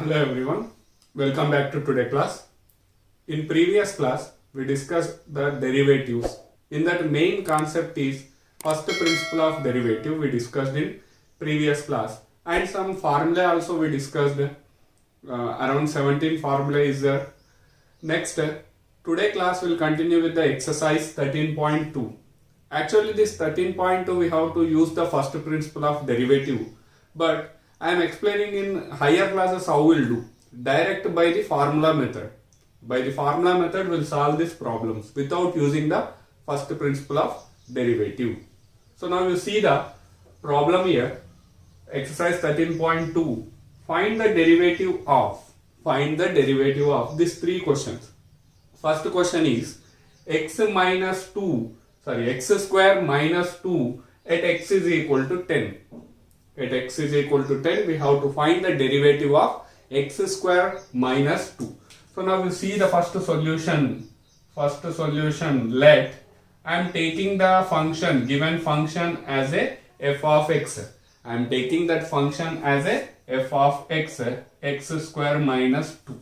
Hello everyone, welcome back to today class. In previous class, we discussed the derivatives. In that main concept is first principle of derivative we discussed in previous class, and some formula also we discussed. Around 17 formula is there. Next, today class will continue with the exercise 13.2. Actually this 13.2 we have to use the first principle of derivative, but I am explaining in higher classes how we'll do. Direct by the formula method. By the formula method we'll solve these problems without using the first principle of derivative. So now you see the problem here. Exercise 13.2. Find the derivative of these three questions. First question is x square minus 2 at x is equal to 10. At x is equal to 10, we have to find the derivative of x square minus 2. So now we see the first solution. Let I am taking the function, given function as a f of x. I am taking that function as a f of x, x square minus 2.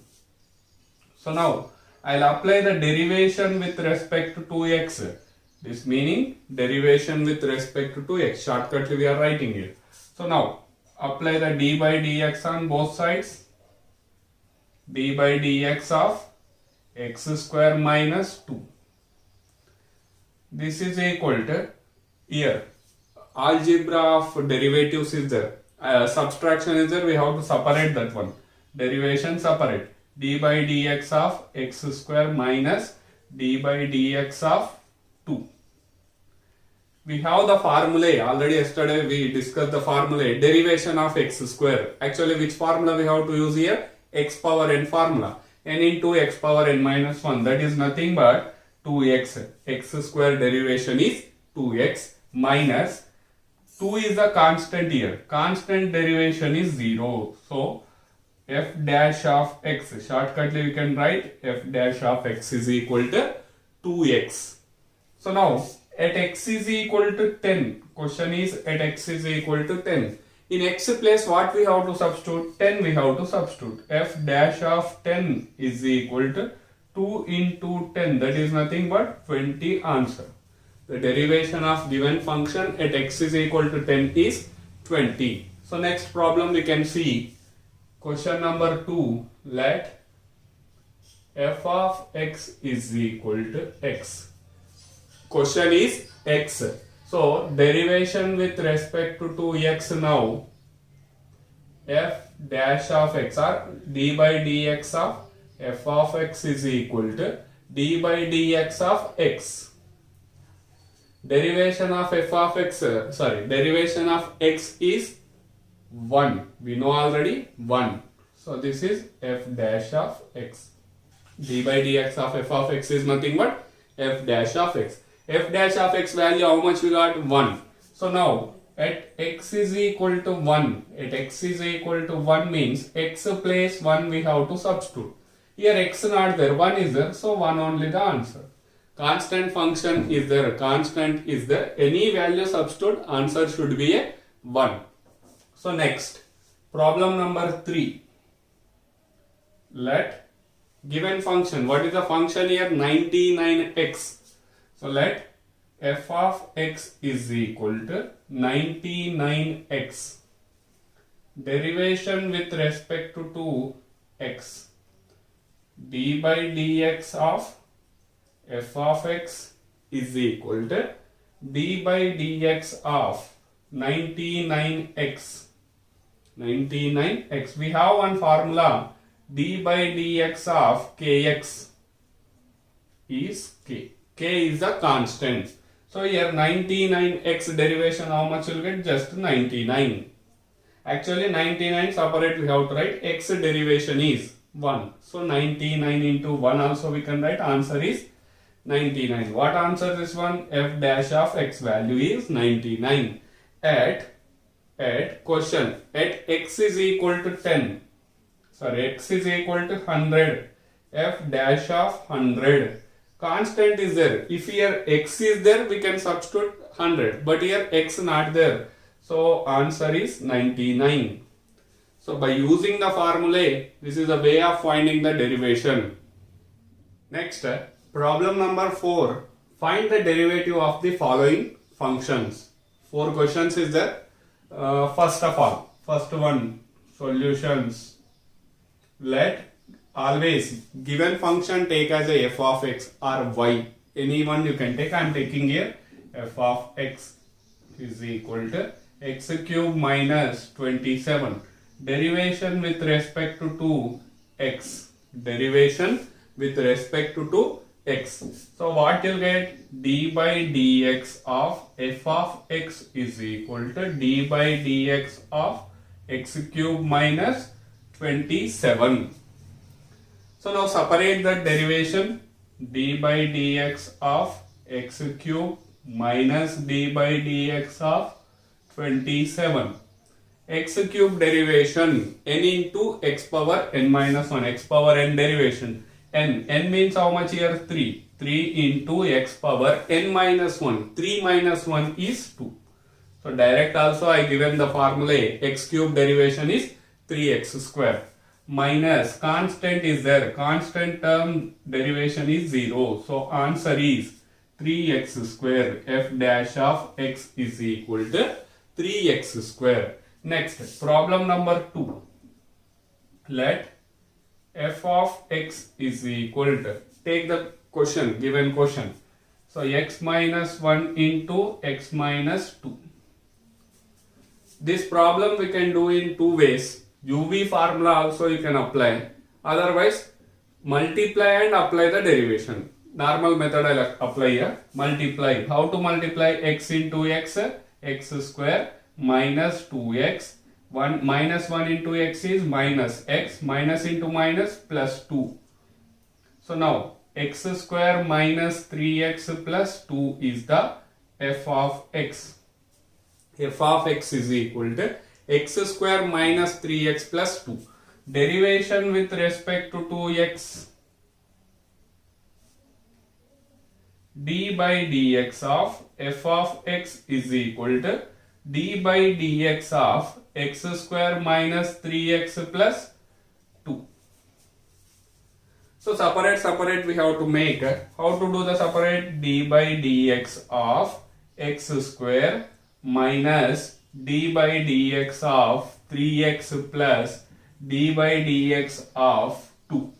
So now I will apply the derivation with respect to 2x. This meaning derivation with respect to 2x. Shortcutly we are writing here. So now apply the d by dx on both sides. D by dx of x square minus 2. This is equal to, here algebra of derivatives is there. Subtraction is there, we have to separate that one. Derivation separate. D by dx of x square minus d by dx of 2. We have the formula. Already yesterday we discussed the formula. Derivation of x square. Actually which formula we have to use here? X power n formula. N into x power n minus 1. That is nothing but 2x. X square derivation is 2x minus 2 is the constant here. Constant derivation is 0. So f dash of x. Shortcutly we can write f dash of x is equal to 2x. So now at x is equal to 10. Question is at x is equal to 10. In x place what we have to substitute? 10 we have to substitute. F dash of 10 is equal to 2 into 10. That is nothing but 20 answer. The derivation of given function at x is equal to 10 is 20. So next problem we can see. Question number 2. Let f of x is equal to x. Question is x. So derivation with respect to 2x now. F dash of x or d by dx of f of x is equal to d by dx of x. Derivation of f of x, derivation of x is 1. We know already 1. So this is f dash of x. D by dx of f of x is nothing but f dash of x. F dash of x value how much we got? 1. So now at x is equal to 1. At x is equal to 1 means x place 1 we have to substitute. Here x not there, 1 is there, so 1 only the answer. Constant function is there, constant is there. Any value substitute, answer should be a 1. So next, problem number 3. Let given function, what is the function here? 99x. So let f of x is equal to 99x. Derivation with respect to 2x. D by dx of f of x is equal to d by dx of 99x. 99x. We have one formula. D by dx of kx is k. K is the constant. So here 99x derivation how much will get? Just 99. Actually 99 separate we have to write. X derivation is 1. So 99 into 1 also we can write. Answer is 99. What answer is one? F dash of x value is 99. At question at x is equal to 10. X is equal to 100. F dash of 100. Constant is there. If here x is there, we can substitute 100. But here x not there. So answer is 99. So by using the formulae, this is a way of finding the derivation. Next, problem number 4. Find the derivative of the following functions. 4 questions is there. First of all, first one, solutions. Let always given function take as a f of x or y. Any one you can take. I am taking here f of x is equal to x cube minus 27. Derivation with respect to x. Derivation with respect to x. So what you'll get? D by dx of f of x is equal to d by dx of x cube minus 27. So now separate the derivation. D by dx of x cube minus d by dx of 27. X cube derivation n into x power n minus 1. X power n derivation. N means how much here? 3. 3 into x power n minus 1. 3 minus 1 is 2. So direct also I given the formula. X cube derivation is 3x square. Minus constant is there. Constant term derivation is 0. So answer is 3x square. F dash of x is equal to 3x square. Next, problem number 2. Let f of x is equal to, take the question, given question. So x minus 1 into x minus 2. This problem we can do in 2 ways. UV formula also you can apply. Otherwise, multiply and apply the derivation. Normal method I will apply here. Multiply. How to multiply? X into x, x square minus 2x. 1 minus 1 into x is minus x. Minus into minus plus 2. So now x square minus 3x plus 2 is the f of x. F of x is equal to x square minus 3x plus 2. Derivation with respect to 2x. D by dx of f of x is equal to d by dx of x square minus 3x plus 2. So separate we have to make. How to do the separate? D by dx of x square minus d by dx of 3x plus d by dx of 2.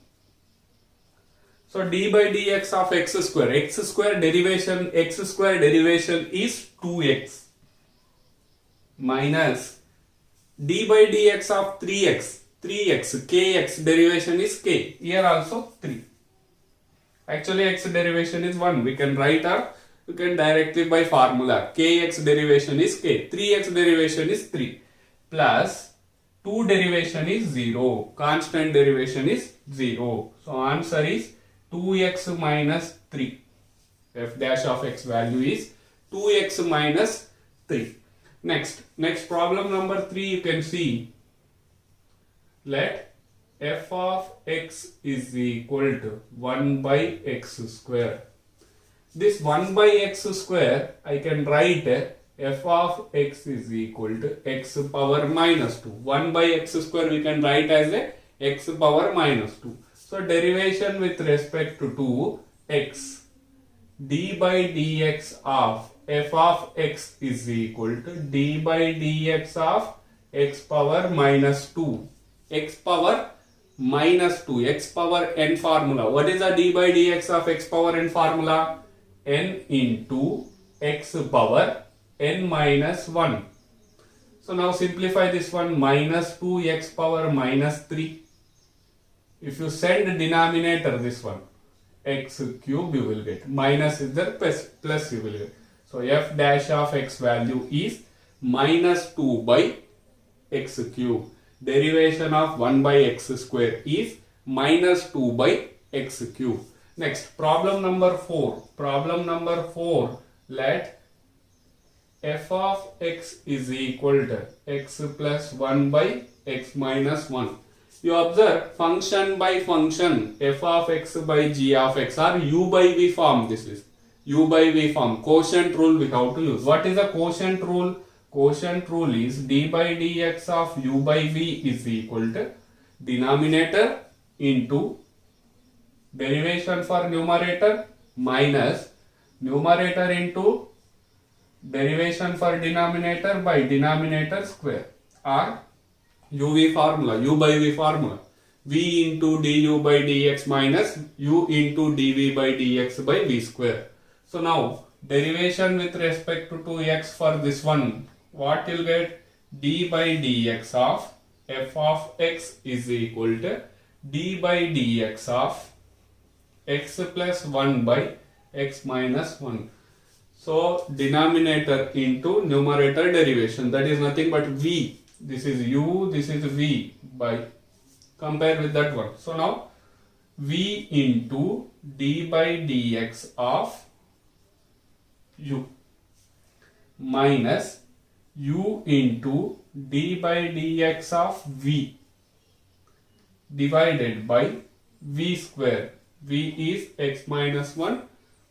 So d by dx of x square derivation is 2x minus d by dx of 3x, kx derivation is k. Here also 3. Actually x derivation is 1. We can write or you can directly by formula. Kx derivation is k. 3x derivation is 3. Plus 2 derivation is 0. Constant derivation is 0. So answer is 2x minus 3. F dash of x value is 2x minus 3. Next problem number 3 you can see. Let f of x is equal to 1 by x square. This 1 by x square I can write f of x is equal to x power minus 2. 1 by x square we can write as a x power minus 2. So derivation with respect to x. D by dx of f of x is equal to d by dx of x power minus 2. X power minus 2. X power n formula. What is the d by dx of x power n formula? N into x power n minus 1. So now simplify this one. Minus 2x power minus 3. If you send denominator this one, x cube you will get. Minus is there, plus you will get. So f dash of x value is minus 2 by x cube. Derivation of 1 by x square is minus 2 by x cube. Next, problem number 4. Problem number 4. Let f of x is equal to x plus 1 by x minus 1. You observe function by function, f of x by g of x or u by v form. This is u by v form. Quotient rule we have to use. What is the quotient rule? quotient rule is d by dx of u by v is equal to denominator into derivation for numerator minus numerator into derivation for denominator by denominator square, or uv formula, u by v formula, v into du by dx minus u into dv by dx by v square. So now derivation with respect to 2x for this one, what you'll get? D by dx of f of x is equal to d by dx of x plus 1 by x minus 1. So denominator into numerator derivation, that is nothing but v. This is u, this is v by, compare with that one. So now v into d by dx of u minus u into d by dx of v divided by v square. V is x minus 1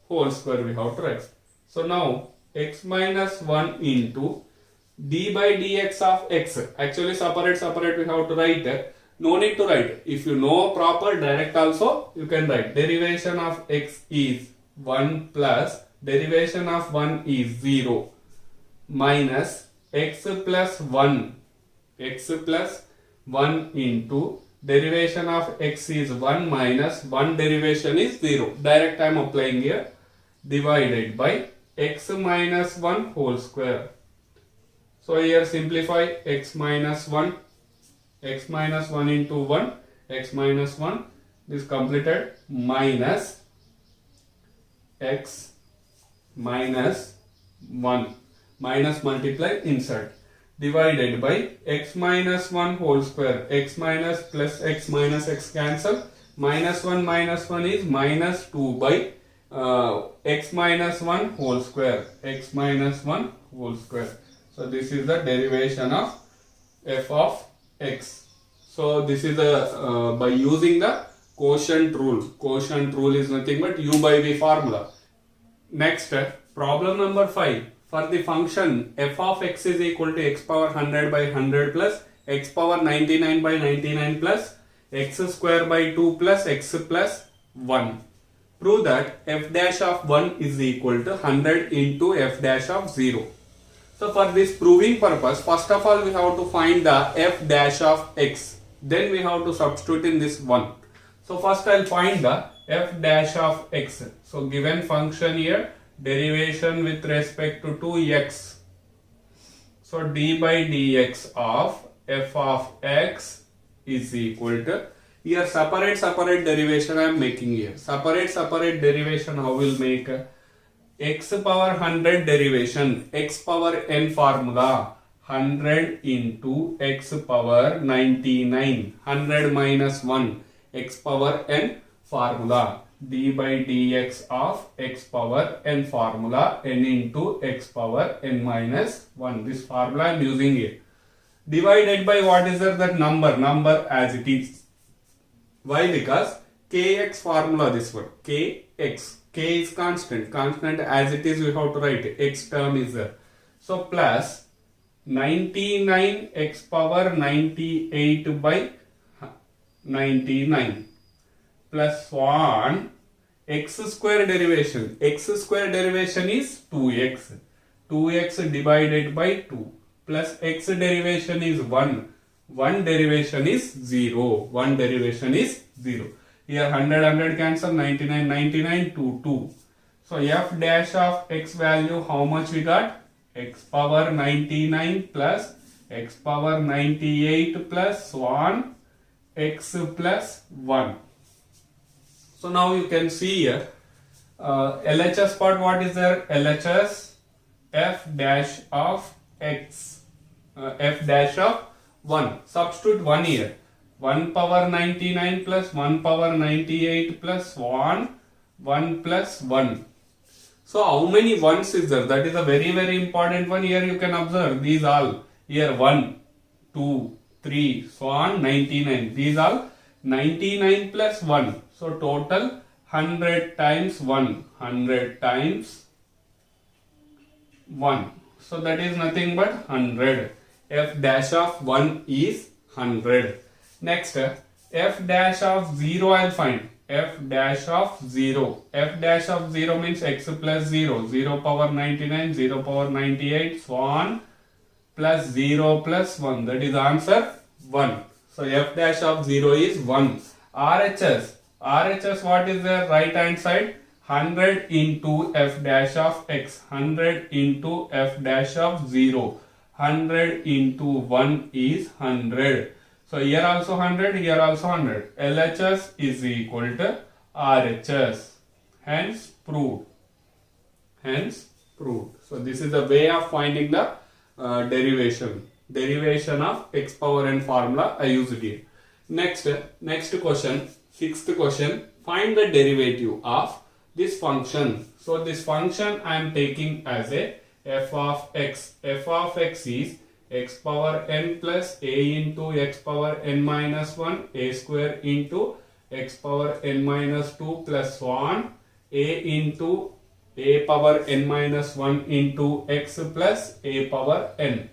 whole square we have to write. So now x minus 1 into d by dx of x. Actually separate we have to write. No need to write. If you know proper direct also you can write. Derivation of x is 1 plus derivation of 1 is 0 minus x plus 1 into derivation of x is 1 minus 1 derivation is 0. Direct I am applying here. Divided by x minus 1 whole square. So here simplify x minus 1 into 1, x minus 1, this completed, minus x minus 1, minus multiply insert, divided by x minus 1 whole square. X minus plus x cancel, minus 1 is minus 2 by x minus 1 whole square, x minus 1 whole square. So this is the derivation of f of x. So this is the by using the quotient rule. Quotient rule is nothing but u by v formula. Next, problem number 5. For the function f of x is equal to x power 100 by 100 plus x power 99 by 99 plus x square by 2 plus x plus 1. Prove that f dash of 1 is equal to 100 into f dash of 0. So for this proving purpose, first of all we have to find the f dash of x. Then we have to substitute in this 1. So first I will find the f dash of x. So given function here, derivation with respect to 2x. So d by dx of f of x is equal to, here separate derivation I am making here. Separate derivation how will make? X power 100 derivation, x power n formula, 100 into x power 99, 100 minus 1, x power n formula, d by dx of x power n formula, n into x power n minus 1. This formula I am using here. Divided by what is that number as it is. Why? Because kx formula, this one, kx. K is constant as it is we have to write, x term is there. So plus 99 x power 98 by 99 plus 1 x square derivation. X square derivation is 2x. 2x divided by 2 plus x derivation is 1. 1 derivation is 0. 1 derivation is 0. Here 100 cancel, 99 to 2. So f dash of x value how much we got? X power 99 plus x power 98 plus 1 x plus 1. So now you can see here LHS part, what is there? LHS f dash of x, f dash of 1. Substitute 1 here. 1 power 99 plus 1 power 98 plus 1 plus 1. So how many ones is there? That is a very important one. Here you can observe these all. Here 1, 2, 3, so on 99. These all 99 plus 1. So total 100 times 1. 100 times 1. So that is nothing but 100. F dash of 1 is 100. Next, f dash of 0 I'll find. F dash of 0. F dash of 0 means x plus 0. 0 power 99, 0 power 98, so on, plus 0 plus 1. That is answer 1. So f dash of 0 is 1. RHS. RHS, what is the right hand side? 100 into f dash of x. 100 into f dash of 0. 100 into 1 is 100. So here also 100, here also 100. LHS is equal to RHS. Hence proved. Hence proved. So this is the way of finding the derivation. Derivation of x power n formula I used here. Next question, sixth question. Find the derivative of this function. So this function I am taking as a f of x. F of x is x power n plus a into x power n minus 1 a square into x power n minus 2 plus so on a into a power n minus 1 into x plus a power n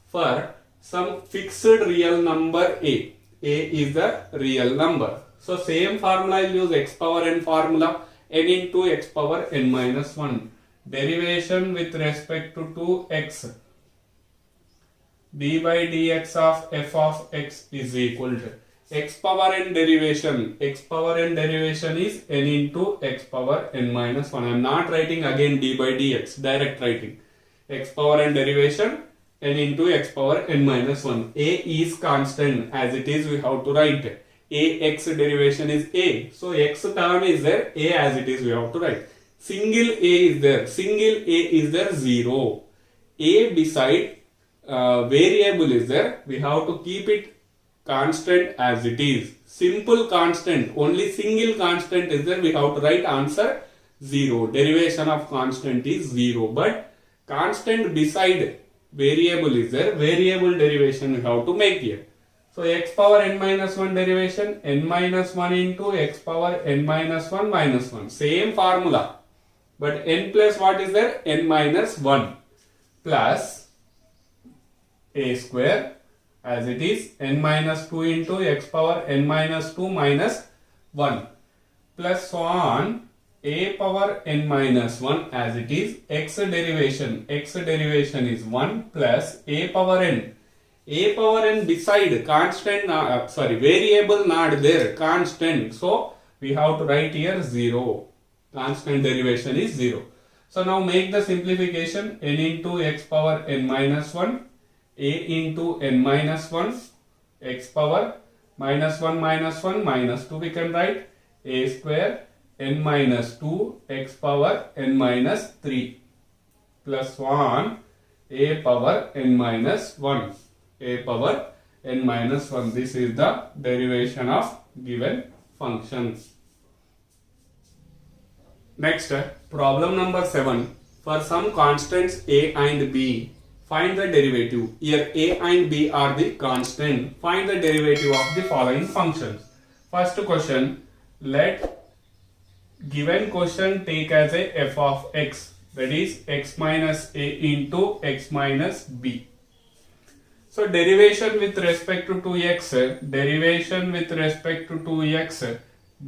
for some fixed real number a. A is the real number. So same formula I will use x power n formula, n into x power n minus 1. Derivation with respect to x. d by dx of f of x is equal to x power n derivation. X power n derivation is n into x power n minus 1. I am not writing again d by dx, direct writing. X power n derivation n into x power n minus 1. A is constant, as it is we have to write. A x derivation is a. So x term is there, a as it is we have to write. Single a is there, single a is there 0. A beside variable is there, we have to keep it constant as it is. Simple constant, only single constant is there, we have to write answer 0. Derivation of constant is 0. But constant beside variable is there, variable derivation we have to make here. So x power n minus 1 derivation, n minus 1 into x power n minus 1 minus 1. Same formula. But n plus what is there? N minus 1 plus a square as it is n minus 2 into x power n minus 2 minus 1 plus so on a power n minus 1 as it is x derivation. X derivation is 1 plus a power n. A power n beside constant, variable not there, constant. So we have to write here 0. Constant derivation is 0. So now make the simplification. N into x power n minus 1, a into n minus 1, x power minus 1 minus 2 we can write, a square n minus 2 x power n minus 3 plus 1 a power n minus 1. A power n minus 1. This is the derivation of given function. Next, problem number 7. For some constants a and b, find the derivative. Here a and b are the constant. Find the derivative of the following functions. First question, let given question take as a f of x, that is x minus a into x minus b. So derivation with respect to x, derivation with respect to x,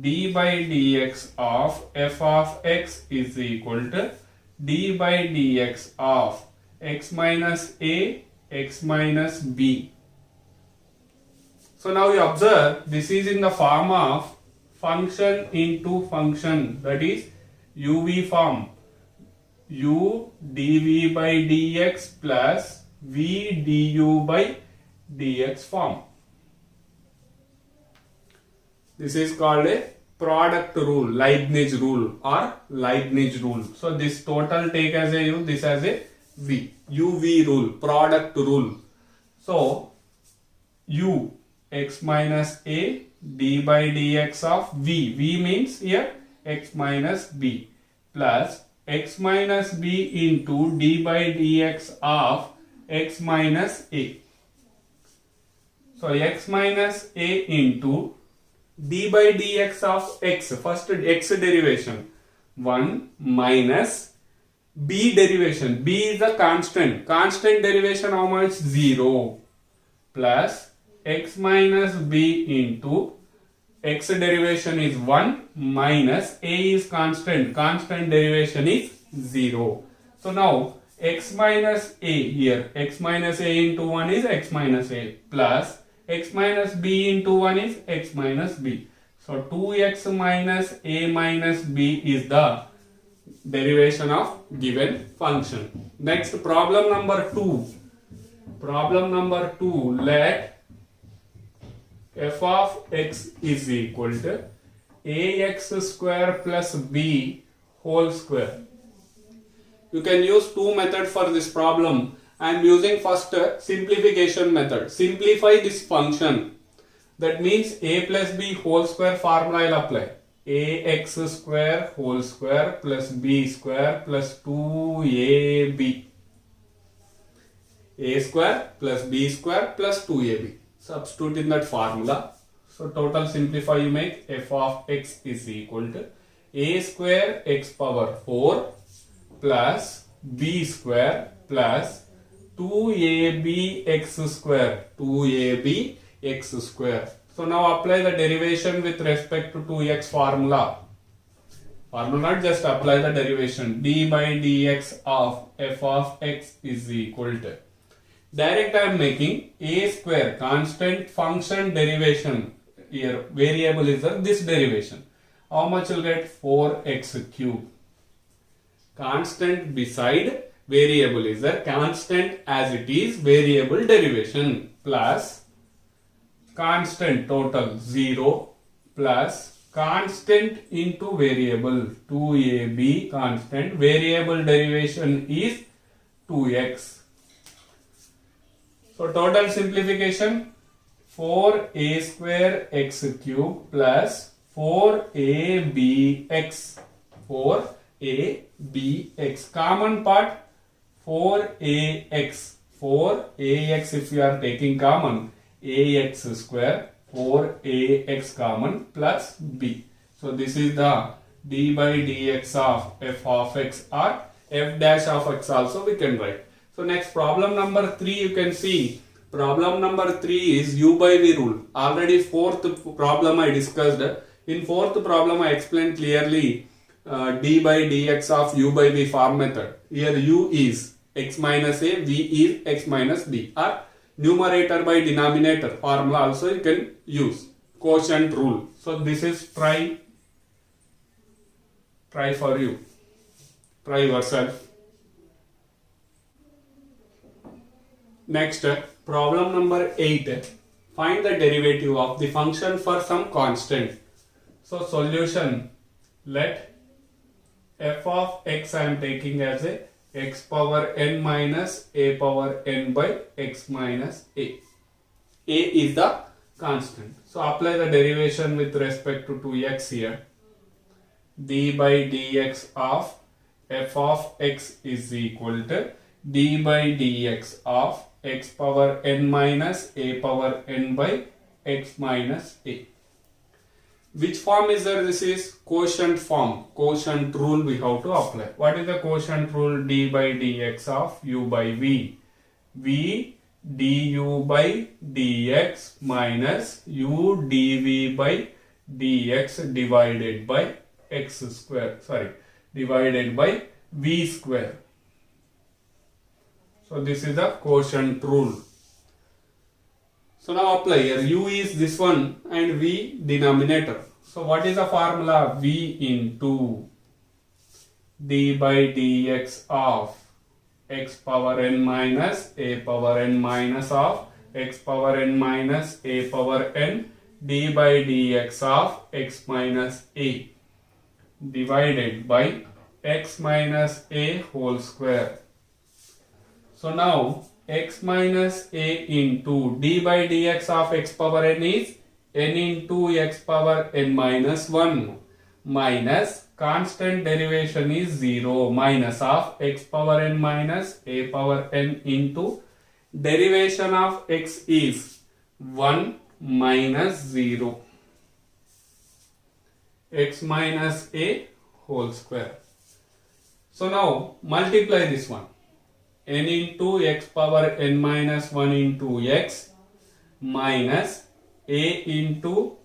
d by dx of f of x is equal to d by dx of x minus a, x minus b. So now you observe this is in the form of function into function, that is uv form. U dv by dx plus v du by dx form. This is called a product rule, Leibniz rule or Leibniz rule. So this total take as a u, this as a v. UV rule, product rule. So u x minus a d by dx of v. V means here x minus b plus x minus b into d by dx of x minus a. So x minus a into d by dx of x, first x derivation 1 minus b derivation. B is a constant. Constant derivation how much? 0 plus x minus b into x derivation is 1 minus a is constant. Constant derivation is 0. So now x minus a here. X minus a into 1 is x minus a plus x minus b into 1 is x minus b. So 2x minus a minus b is the derivation of given function. Next, problem number 2. Problem number 2, let f of x is equal to ax square plus b whole square. You can use two methods for this problem. I am using first simplification method. Simplify this function. That means a plus b whole square formula I will apply. Ax square whole square plus b square plus 2ab. A square plus b square plus 2ab. Substitute in that formula. So total simplify you make f of x is equal to a square x power 4 plus b square plus 2ab x square. 2ab x square. So now apply the derivation with respect to 2x formula. Formula, just apply the derivation. D by dx of f of x is equal to. Direct I am making a square constant function derivation. Here variable is this derivation. How much will get? 4x cube. Constant beside variable is a constant as it is variable derivation plus constant total 0 plus constant into variable 2ab constant variable derivation is 2x. So total simplification 4a square x cube plus 4abx. 4abx. Common part 4ax. 4ax if you are taking common. Ax square 4ax common plus b. So this is the d by dx of f of x or f dash of x also we can write. So next problem number 3 you can see. Problem number 3 is u by v rule. Already fourth problem I discussed. In fourth problem I explained clearly d by dx of u by v form method. Here u is x minus a, v is x minus b. Or numerator by denominator formula also you can use. Quotient rule. So this is try for you. Try yourself. Next, problem number 8. Find the derivative of the function for some constant. So solution, let f of x I am taking as a x power n minus a power n by x minus a. A is the constant. So apply the derivation with respect to 2x here. D by dx of f of x is equal to d by dx of x power n minus a power n by x minus a. Which form is there? This is quotient form. Quotient rule we have to apply. What is the quotient rule? D by dx of u by v. V du by dx minus u dv by dx divided by x square. Sorry, divided by v square. So this is the quotient rule. So now apply here. U is this one and v denominator. So what is the formula? V into d by dx of x power n minus a power n minus of x power n minus a power n d by dx of x minus a divided by x minus a whole square. So now x minus a into d by dx of x power n is n into x power n minus 1 minus constant derivation is 0 minus of x power n minus a power n into derivation of x is 1 minus 0 x minus a whole square. So now multiply this one. N into x power n minus 1 into x minus a into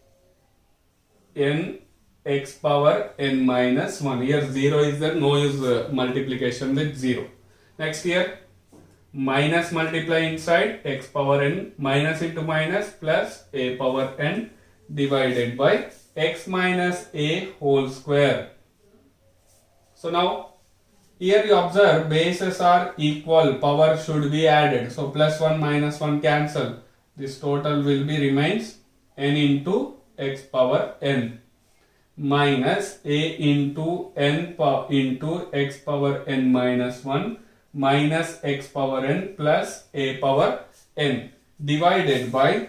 n x power n minus 1. Here 0 is there, no use multiplication with 0. Next here minus multiply inside x power n, minus into minus plus a power n divided by x minus a whole square. So now here you observe bases are equal, power should be added. So plus 1 minus 1 cancel. This total will be remains n into x power n minus a into n into x power n minus 1 minus x power n plus a power n divided by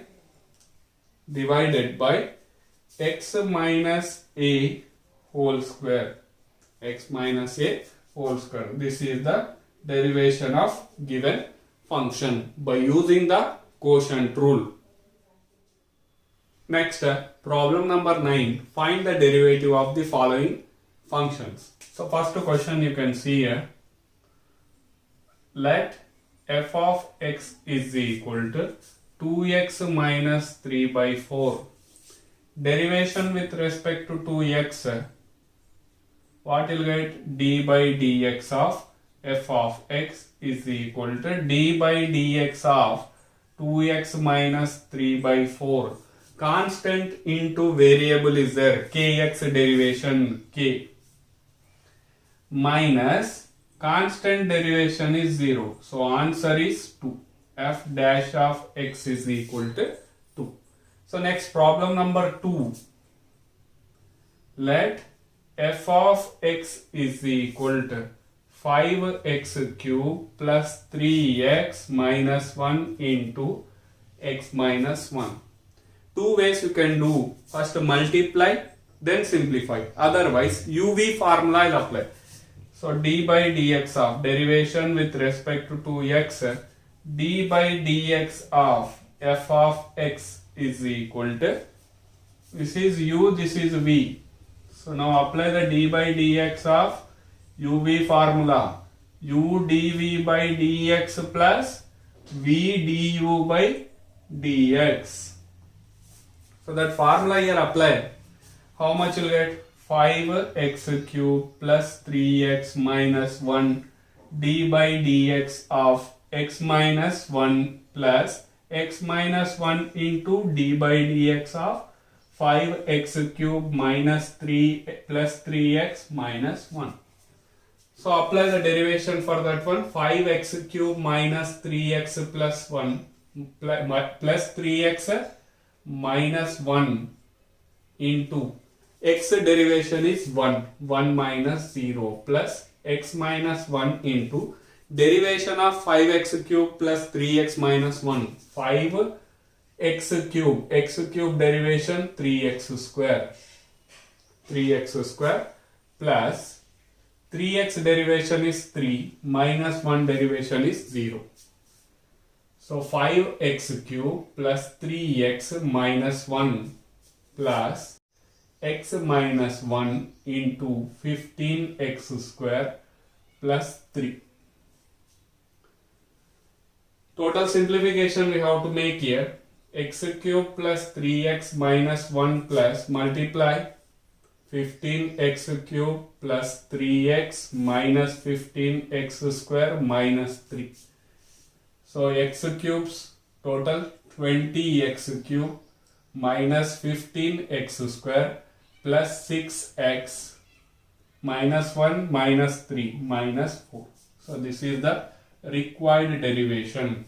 x minus a whole square. X minus a whole square. This is the derivation of given function by using the quotient rule. Next, problem number 9. Find the derivative of the following functions. So first question you can see here. Let f of x is equal to 2x minus 3 by 4. Derivation with respect to 2x. What will get? D by dx of f of x is equal to d by dx of 2x minus 3 by 4. Constant into variable is there, kx derivation k, minus constant derivation is 0. So answer is 2. F dash of x is equal to 2. So next problem number 2. Let f of x is equal to 5x cube plus 3x minus 1 into x minus 1. Two ways you can do. First multiply, then simplify. Otherwise UV formula will apply. So d by dx of derivation with respect to 2x, d by dx of f of x is equal to, this is u, this is v. So now apply the d by dx of uv formula, u dv by dx plus v du by dx. So that formula here apply. How much you will get? 5x cube plus 3x minus 1 d by dx of x minus 1 plus x minus 1 into d by dx of 5x cube minus 3 plus 3x minus 1. So apply the derivation for that one. 5x cube minus 3x plus 1 plus 3x minus 1 into x derivation is 1 minus 0 plus x minus 1 into derivation of 5x cube plus 3x minus 1, 5x cube, x cube derivation 3x square plus 3x derivation is 3 minus 1 derivation is 0. So 5x cube plus 3x minus 1 plus x minus 1 into 15x square plus 3. Total simplification we have to make here. X cube plus 3x minus 1 plus multiply 15x cube plus 3x minus 15x square minus 3. So x cubes total 20x cube minus 15x square plus 6x minus 1 minus 3 minus 4. So this is the required derivation.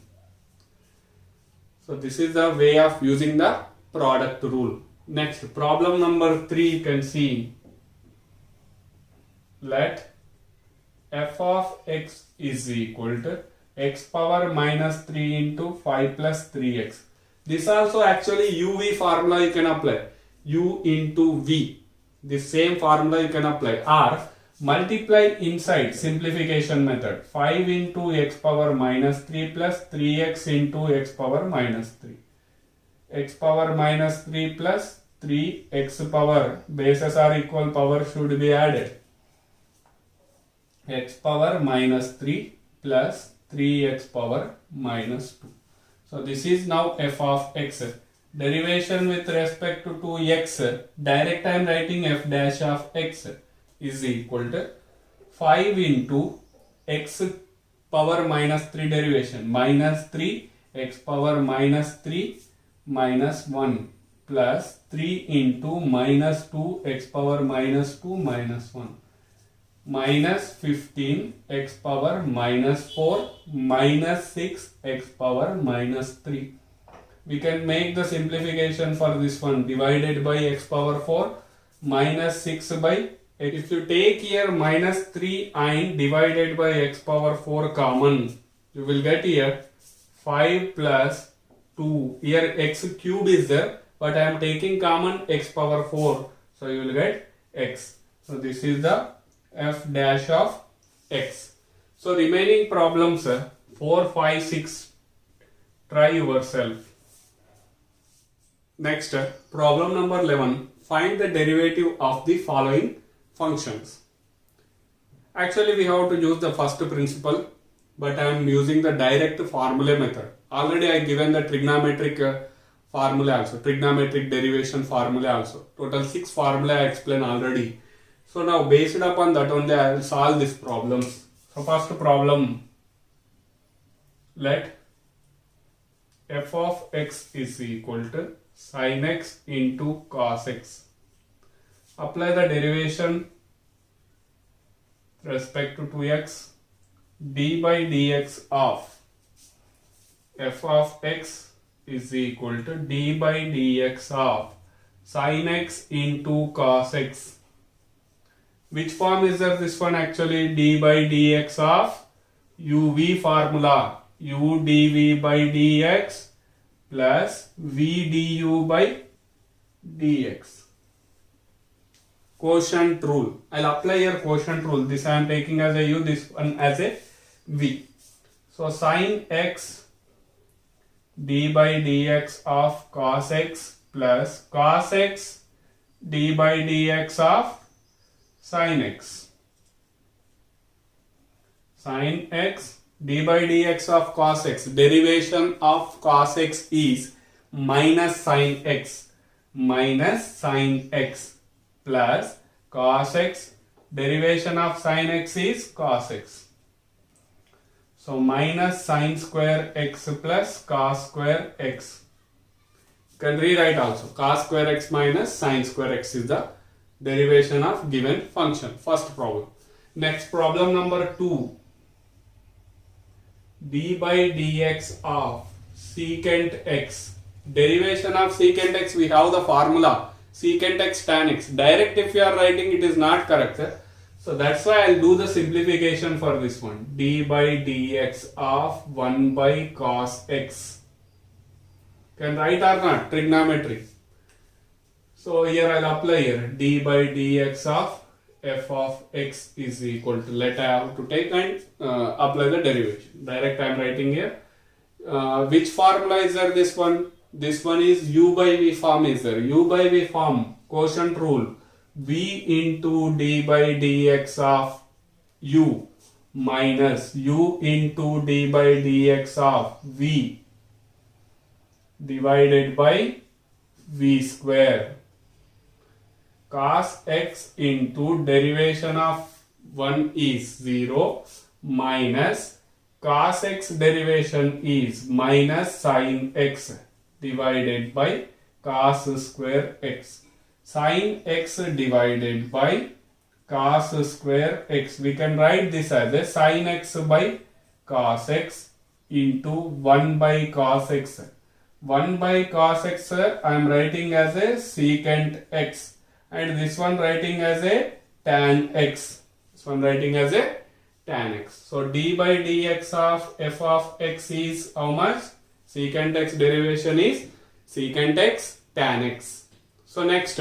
So this is the way of using the product rule. Next, problem number 3 you can see. Let f of x is equal to x power minus 3 into 5 plus 3x. This also actually uv formula you can apply. U into v. The same formula you can apply. Or multiply inside simplification method. 5 into x power minus 3 plus 3x into x power minus 3. X power minus 3 plus 3 x power, bases are equal, power should be added. x power minus 3 plus 3x power minus 2. So this is now f of x. Derivation with respect to 2x, direct I am writing f dash of x is equal to 5 into x power minus 3 derivation, minus 3 x power minus 3 minus 1 plus 3 into minus 2 x power minus 2 minus 1 minus 15 x power minus 4 minus 6 x power minus 3. We can make the simplification for this one, divided by x power 4 minus 6 by, if you take here minus 3 and divided by x power 4 common, you will get here 5 plus 2. Here x cube is there, but I am taking common x power 4, so you will get x. So this is the f dash of x. So remaining problems 4, 5, 6, try yourself. Next, problem number 11. Find the derivative of the following functions. Actually, we have to use the first principle, but I am using the direct formula method. Already I given the trigonometric formula also, trigonometric derivation formula also. Total 6 formula I explained already. So now based upon that only I will solve these problems. So first problem, let f of x is equal to sin x into cos x. Apply the derivation with respect to 2x, d by dx of f of x is equal to d by dx of sin x into cos x. Which form is there? This one actually, d by dx of uv formula, u dv by dx plus v du by dx. Quotient rule. I'll apply here quotient rule. This I am taking as a u, this one as a v. So sin x d by dx of cos x plus cos x d by dx of sin x. Sin x d by dx of cos x. Derivation of cos x is minus sin x plus cos x. Derivation of sin x is cos x. So minus sin square x plus cos square x. You can rewrite also, cos square x minus sin square x is the derivation of given function. First problem. Next problem number 2. d by dx of secant x. Derivation of secant x, we have the formula secant x tan x. Direct if you are writing, it is not correct. So that's why I'll do the simplification for this one. d by dx of 1 by cos x. Can write or not? Trigonometry. So here I'll apply here d by dx of f of x is equal to, let I have to take and apply the derivation. Direct I am writing here. Which formula is there? This one. This one is u by v form is there. U by v form, quotient rule. V into d by dx of u minus u into d by dx of v divided by v square. Cos x into derivation of 1 is 0 minus cos x derivation is minus sin x divided by cos square x. Sin x divided by cos square x. We can write this as a sin x by cos x into 1 by cos x. 1 by cos x I am writing as a secant x. And this one writing as a tan x. This one writing as a tan x. So d by dx of f of x is how much? Secant x derivation is secant x tan x. So next,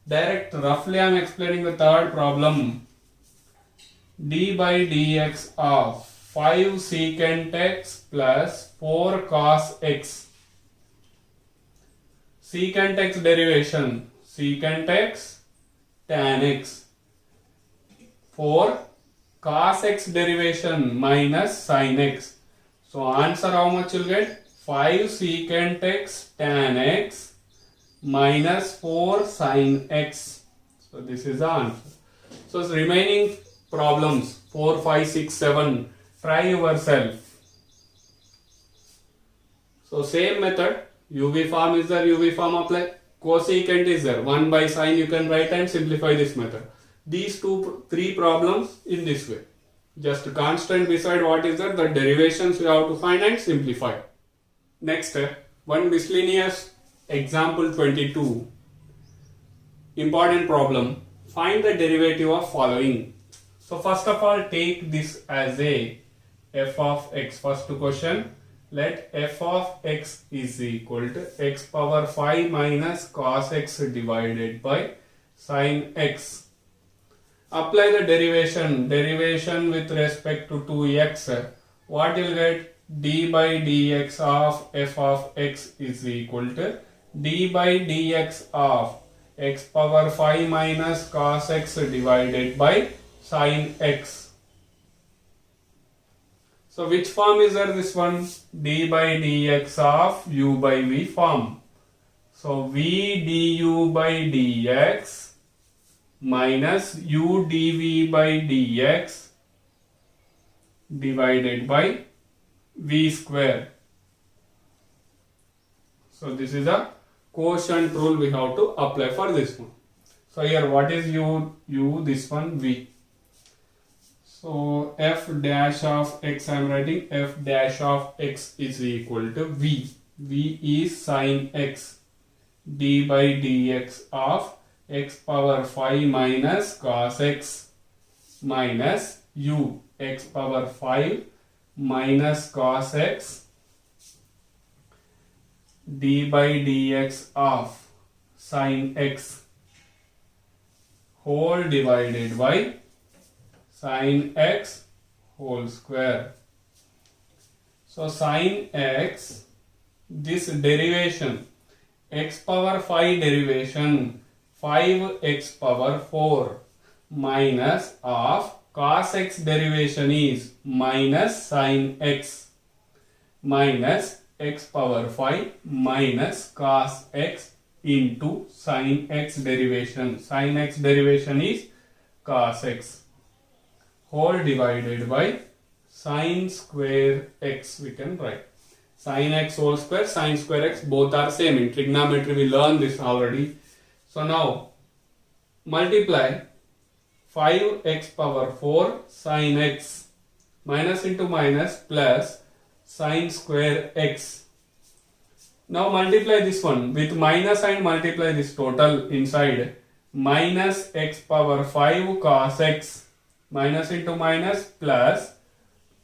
direct roughly I am explaining the third problem. d by dx of 5 secant x plus 4 cos x. Secant x derivation, secant x tan x, 4 cos x derivation minus sin x. So answer how much you'll get? 5 secant x tan x minus 4 sin x. So this is the answer. So remaining problems 4, 5, 6, 7. Try yourself. So same method. UV form is there, UV form apply. Cosecant is there. 1 by sine you can write and simplify this method. These 3 problems in this way. Just constant beside what is there, the derivations you have to find and simplify. Next step, one miscellaneous example 22. Important problem. Find the derivative of following. So first of all, take this as a f of x. First question. Let f of x is equal to x power 5 minus cos x divided by sin x. Apply the derivation with respect to 2x. What you'll get? D by dx of f of x is equal to d by dx of x power 5 minus cos x divided by sin x. So which form is there? This one, d by dx of u by v form. So v du by dx minus u dv by dx divided by v square. So this is a quotient rule we have to apply for this one. So here what is u? This one v. So f dash of x, I am writing f dash of x is equal to v. V is sin x d by dx of x power 5 minus cos x minus u x power 5 minus cos x d by dx of sin x whole divided by sin x whole square. So sin x, this derivation, x power 5 derivation, 5x power 4 minus of cos x derivation is minus sin x minus x power 5 minus cos x into sin x derivation. Sin x derivation is cos x whole divided by sin square x, we can write. Sin x whole square, sin square x, both are same. In trigonometry we learned this already. So now multiply 5x power 4 sin x minus into minus plus sin square x. Now multiply this one with minus and multiply this total inside. Minus x power 5 cos x minus into minus plus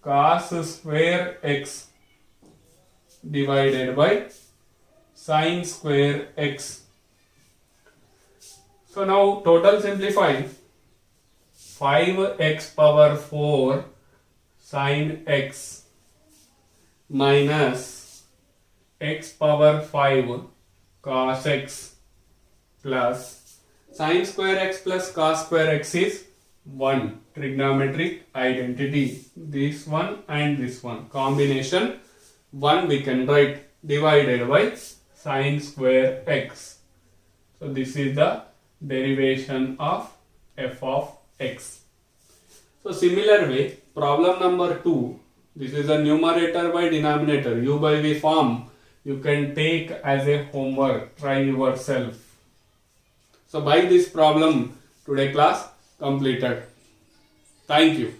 cos square x divided by sin square x. So now total simplify. 5x power 4 sin x minus x power 5 cos x plus sin square x plus cos square x is 1. Trigonometric identity. This one and this one. Combination 1 we can write divided by sin square x. So this is the derivation of f of x. So similar way, problem number 2. This is a numerator by denominator. U by v form. You can take as a homework. Try yourself. So by this problem, today class completed. Thank you.